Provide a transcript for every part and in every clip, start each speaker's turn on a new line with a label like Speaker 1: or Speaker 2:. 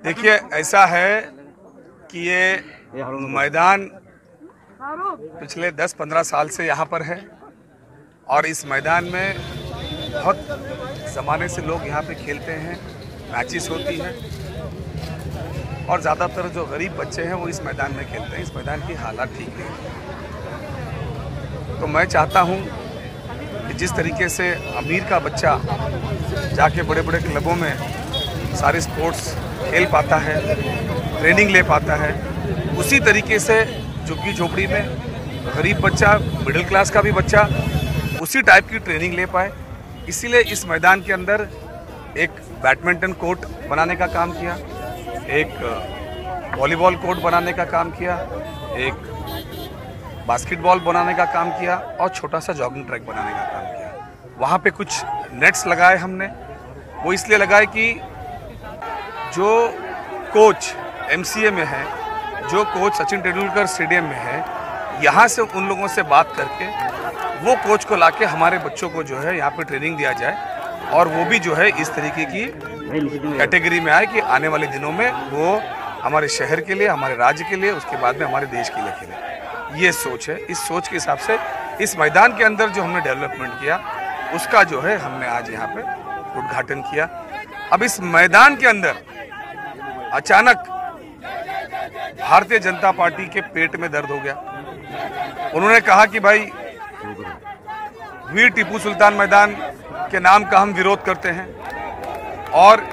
Speaker 1: देखिए, ऐसा है कि ये मैदान पिछले 10-15 साल से यहाँ पर है और इस मैदान में बहुत ज़माने से लोग यहाँ पे खेलते हैं, मैचेस होती हैं और ज़्यादातर जो गरीब बच्चे हैं वो इस मैदान में खेलते हैं। इस मैदान की हालात ठीक नहीं है, तो मैं चाहता हूँ कि जिस तरीके से अमीर का बच्चा जाके बड़े बड़े क्लबों में सारे स्पोर्ट्स खेल पाता है, ट्रेनिंग ले पाता है, उसी तरीके से झुग्गी झोपड़ी में गरीब बच्चा, मिडिल क्लास का भी बच्चा उसी टाइप की ट्रेनिंग ले पाए। इसीलिए इस मैदान के अंदर एक बैडमिंटन कोर्ट बनाने का काम किया, एक वॉलीबॉल कोर्ट बनाने का काम किया, एक बास्केटबॉल बनाने का काम किया और छोटा सा जॉगिंग ट्रैक बनाने का काम किया। वहाँ पे कुछ नेट्स लगाए हमने, वो इसलिए लगाए कि जो कोच एमसीए में है, जो कोच सचिन तेंदुलकर स्टेडियम में है, यहाँ से उन लोगों से बात करके वो कोच को लाके हमारे बच्चों को जो है यहाँ पे ट्रेनिंग दिया जाए और वो भी जो है इस तरीके की कैटेगरी में आए कि आने वाले दिनों में वो हमारे शहर के लिए, हमारे राज्य के लिए, उसके बाद में हमारे देश के लिए खेले। ये सोच है। इस सोच के हिसाब से इस मैदान के अंदर जो हमने डेवलपमेंट किया उसका जो है हमने आज यहाँ पे उद्घाटन किया। अब इस मैदान के अंदर अचानक भारतीय जनता पार्टी के पेट में दर्द हो गया। उन्होंने कहा कि भाई वीर टीपू सुल्तान मैदान के नाम का हम विरोध करते हैं और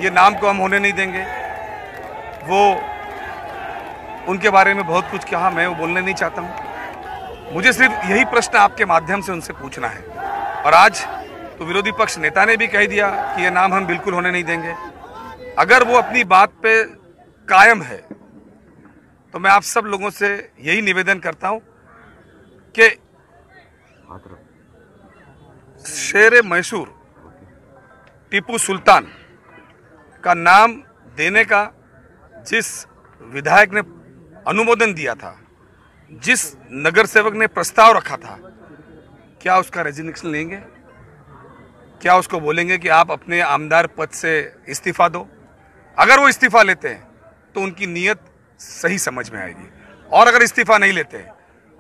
Speaker 1: ये नाम को हम होने नहीं देंगे। वो उनके बारे में बहुत कुछ कहा, मैं वो बोलने नहीं चाहता हूँ। मुझे सिर्फ यही प्रश्न आपके माध्यम से उनसे पूछना है और आज तो विरोधी पक्ष नेता ने भी कह दिया कि ये नाम हम बिल्कुल होने नहीं देंगे। अगर वो अपनी बात पे कायम है तो मैं आप सब लोगों से यही निवेदन करता हूं कि शेर मैसूर टीपू सुल्तान का नाम देने का जिस विधायक ने अनुमोदन दिया था, जिस नगर सेवक ने प्रस्ताव रखा था, क्या उसका रेजिग्नेशन लेंगे? क्या उसको बोलेंगे कि आप अपने आमदार पद से इस्तीफा दो? अगर वो इस्तीफा लेते हैं तो उनकी नीयत सही समझ में आएगी और अगर इस्तीफा नहीं लेते हैं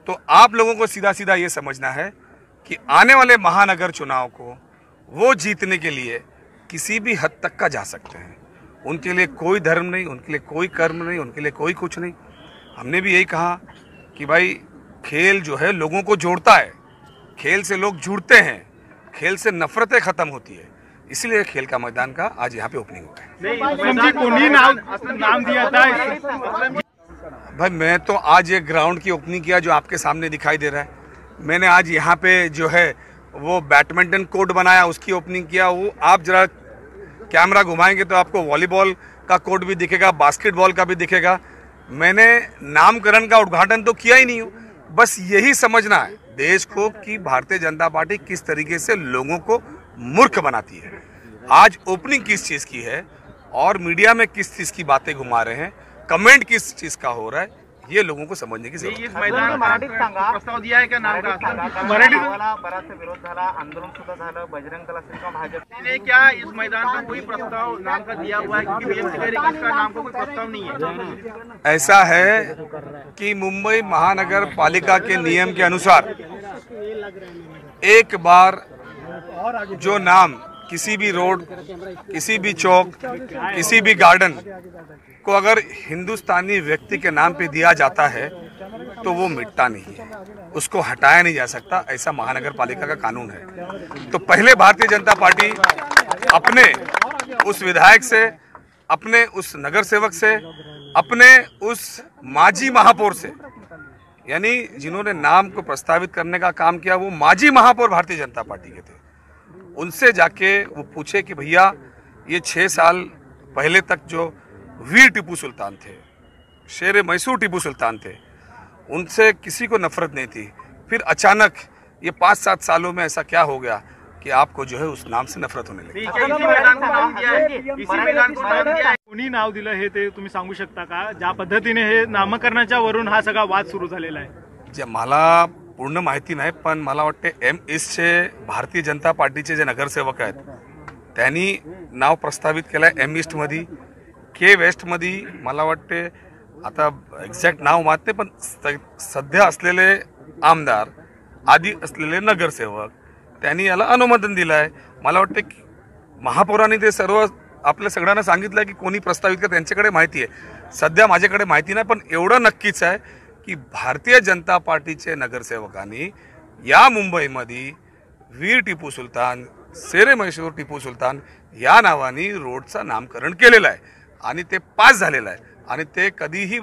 Speaker 1: तो आप लोगों को सीधा सीधा ये समझना है कि आने वाले महानगर चुनाव को वो जीतने के लिए किसी भी हद तक का जा सकते हैं। उनके लिए कोई धर्म नहीं, उनके लिए कोई कर्म नहीं, उनके लिए कोई कुछ नहीं। हमने भी यही कहा कि भाई खेल जो है लोगों को जोड़ता है, खेल से लोग जुड़ते हैं, खेल से नफरतें खत्म होती है। इसीलिए खेल का मैदान का आज यहाँ पे ओपनिंग हो गया।
Speaker 2: नाम दिया था
Speaker 1: भाई मैं तो आज एक ग्राउंड की ओपनिंग किया जो आपके सामने दिखाई दे रहा है। मैंने आज यहाँ पे जो है वो बैडमिंटन कोर्ट बनाया, उसकी ओपनिंग किया। वो आप जरा कैमरा घुमाएंगे तो आपको वॉलीबॉल का कोर्ट भी दिखेगा, बास्केटबॉल का भी दिखेगा। मैंने नामकरण का उद्घाटन तो किया ही नहीं हूँ, बस यही समझना है देश को कि भारतीय जनता पार्टी किस तरीके से लोगों को मूर्ख बनाती है। आज ओपनिंग किस चीज़ की है और मीडिया में किस चीज़ की बातें घुमा रहे हैं, कमेंट किस चीज़ का हो रहा है, ये लोगों को समझने की जरूरत है।
Speaker 2: इस मैदान प्रस्ताव दिया है क्या नाम का?
Speaker 3: मराठी बराच विरोध झाला, आंदोलन सुद्धा झालं, बजरंग दल असेल किंवा भाजप
Speaker 2: ने क्या इस मैदान का कोई प्रस्ताव नाम का दिया हुआ है? क्योंकि बीएमसी कह रही है कि इसका नाम का कोई प्रस्ताव नहीं है।
Speaker 1: ऐसा है कि मुंबई महानगर पालिका के नियम के अनुसार एक बार जो नाम किसी भी रोड, किसी भी चौक, किसी भी गार्डन को अगर हिंदुस्तानी व्यक्ति के नाम पे दिया जाता है तो वो मिटता नहीं है, उसको हटाया नहीं जा सकता। ऐसा महानगर पालिका का कानून है। तो पहले भारतीय जनता पार्टी अपने उस विधायक से, अपने उस नगर सेवक से, अपने उस माजी महापौर से, यानी जिन्होंने नाम को प्रस्तावित करने का काम किया वो माजी महापौर भारतीय जनता पार्टी के थे, उनसे जाके वो पूछे कि भैया ये 6 साल पहले तक जो वीर टीपू सुल्तान थे, शेर मैसूर टीपू सुल्तान थे, उनसे किसी को नफरत नहीं थी। फिर अचानक ये 5-7 सालों में ऐसा क्या हो गया कि आपको जो है उस नाम से नफरत होने लगी?
Speaker 2: कोणी नाव दिलं हे ते तुम्ही सांगू शकता का? ज्या पद्धतीने हे नामकरणाच्या वरून हा सगळा वाद सुरू झालेला आहे।
Speaker 1: जे मला पूर्ण माहिती नाही, पण मला वाटते M-ISTचे भारतीय जनता पार्टीचे जे नगरसेवक आहेत त्यांनी नाव प्रस्तावित केलं आहे M-IST मध्ये। के वेस्टमध्ये मला वाटते आता एक्झॅक्ट नाव माहित नाही, पण सध्या असलेले आमदार आधी असलेले नगरसेवक त्यांनी याला अनुमोदन दिलं आहे. मला वाटते की महापौरांनी ते सर्व आपल्या सगळ्यांना सांगितलं की कोणी प्रस्तावित का त्यांच्याकडे माहिती आहे. सध्या माझ्याकडे माहिती नाही, पण एवढं नक्कीच आहे की भारतीय जनता पार्टीचे नगरसेवकांनी या मुंबईमध्ये वीर टिपू सुलतान, शेरे मैसूर टिपू सुलतान या नावाने रोडचं नामकरण केलेलं आहे आणि ते पास झालेलं आहे आणि ते कधीही